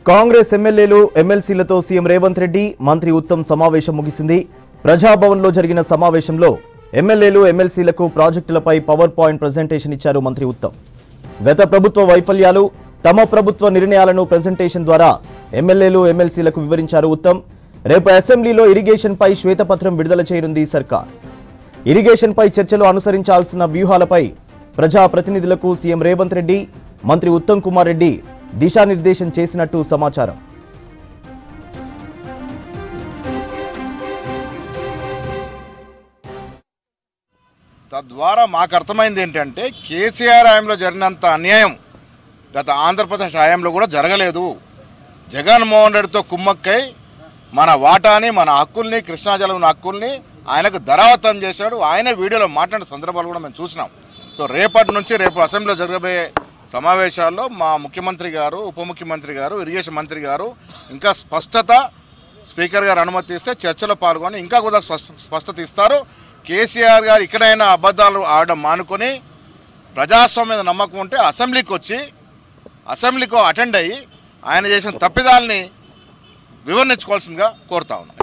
కాంగ్రెస్ ఎమ్మెల్యేలు ఎమ్మెల్సీలతో సీఎం రేవంత్ రెడ్డి మంత్రి ఉత్తమ్ సమావేశం ముగిసింది. ప్రజాభవన్లో జరిగిన సమావేశంలో ఎమ్మెల్యేలు ఎమ్మెల్సీలకు ప్రాజెక్టులపై పవర్ పాయింట్ ప్రెజెంటేషన్ ఇచ్చారు మంత్రి ఉత్తమ్. గత ప్రభుత్వ వైఫల్యాలు, తమ ప్రభుత్వ నిర్ణయాలను ప్రెజెంటేషన్ ద్వారా ఎమ్మెల్యేలు ఎమ్మెల్సీలకు వివరించారు ఉత్తమ్. రేపు అసెంబ్లీలో ఇరిగేషన్పై శ్వేతపత్రం విడుదల చేయనుంది సర్కార్. ఇరిగేషన్పై చర్చలు అనుసరించాల్సిన వ్యూహాలపై ప్రజాప్రతినిధులకు సీఎం రేవంత్ రెడ్డి, మంత్రి ఉత్తమ్ కుమార్ రెడ్డి దిశానిర్దేశం చేసినట్టు సమాచారం. తద్వారా మాకు అర్థమైంది ఏంటంటే కేసీఆర్ హయాంలో జరిగినంత అన్యాయం గత ఆంధ్రప్రదేశ్ హయాంలో కూడా జరగలేదు. జగన్మోహన్ రెడ్డితో కుమ్మక్కై మన వాటాని, మన హక్కుల్ని, కృష్ణాజలం హక్కుల్ని ఆయనకు ధరావతం చేశాడు. ఆయన వీడియోలో మాట్లాడిన సందర్భాలు కూడా మేము చూసినాం. సో రేపటి నుంచి రేపు అసెంబ్లీలో జరగబోయే సమావేశాల్లో మా ముఖ్యమంత్రి గారు, ఉప ముఖ్యమంత్రి గారు, ఇరిగేషన్ మంత్రి గారు ఇంకా స్పష్టత, స్పీకర్ గారు అనుమతి ఇస్తే చర్చలో పాల్గొని ఇంకా కూడా స్పష్టత ఇస్తారు. కేసీఆర్ గారు ఇక్కడైనా అబద్ధాలు ఆడడం మానుకొని ప్రజాస్వామ్యం మీద నమ్మకం ఉంటే అసెంబ్లీకి వచ్చి అసెంబ్లీకి అటెండ్ అయ్యి ఆయన చేసిన తప్పిదాలని వివరించుకోవాల్సిందిగా కోరుతా ఉన్నాం.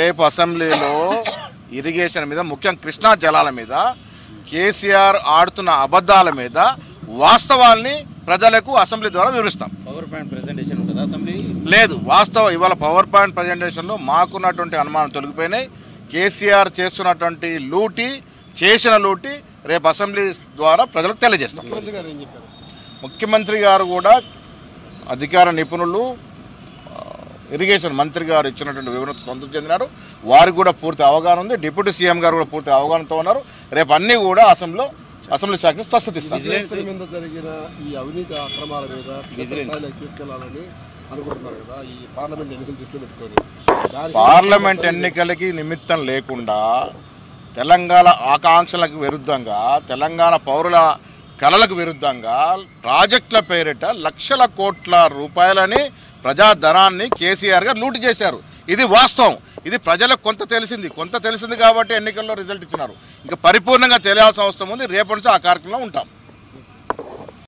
రేపు అసెంబ్లీలో ఇరిగేషన్ మీద, ముఖ్యంగా కృష్ణా జలాల మీద, కేసీఆర్ ఆడుతున్న అబద్ధాల మీద వాస్తవాల్ని ప్రజలకు అసెంబ్లీ ద్వారా వివరిస్తాం. పవర్ పాయింట్ ప్రెజెంటేషన్ ఉంటుందా అసెంబ్లీ? లేదు, వాస్తవం ఇవాళ పవర్ పాయింట్ ప్రెజెంటేషన్లో మాకున్నటువంటి అనుమానం తొలగిపోయినాయి. కేసీఆర్ చేస్తున్నటువంటి చేసిన లూటి రేపు అసెంబ్లీ ద్వారా ప్రజలకు తెలియజేస్తాం. ముఖ్యమంత్రి గారు కూడా అధికార నిపుణులు, ఇరిగేషన్ మంత్రి గారు ఇచ్చినటువంటి వివరణతో సంతృప్తి చెందినారు. వారికి కూడా పూర్తి అవగాహన ఉంది. డిప్యూటీ సీఎం గారు కూడా పూర్తి అవగాహనతో ఉన్నారు. రేపు అన్నీ కూడా అసెంబ్లీ శాఖ స్పష్టత ఇస్తారు. జరిగిన ఈ అవినీతి అక్రమాల మీద తీసుకెళ్లాలని అనుకుంటున్నారు కదా, ఈ పార్లమెంట్ ఎన్నికలు దృష్టిలో పెట్టుకొని పార్లమెంట్ ఎన్నికలకి నిమిత్తం లేకుండా తెలంగాణ ఆకాంక్షలకు విరుద్ధంగా, తెలంగాణ పౌరుల కళలకు విరుద్ధంగా ప్రాజెక్టుల పేరిట లక్షల కోట్ల రూపాయలని ప్రజాధనాన్ని కేసీఆర్ గారు లూటు చేశారు. ఇది వాస్తవం. ఇది ప్రజలకు కొంత తెలిసింది కాబట్టి ఎన్నికల్లో రిజల్ట్ ఇచ్చినారు. ఇంకా పరిపూర్ణంగా తెలియాల్సిన అవసరం ఉంది. రేపటి నుంచి ఆ కార్యక్రమంలో ఉంటాం.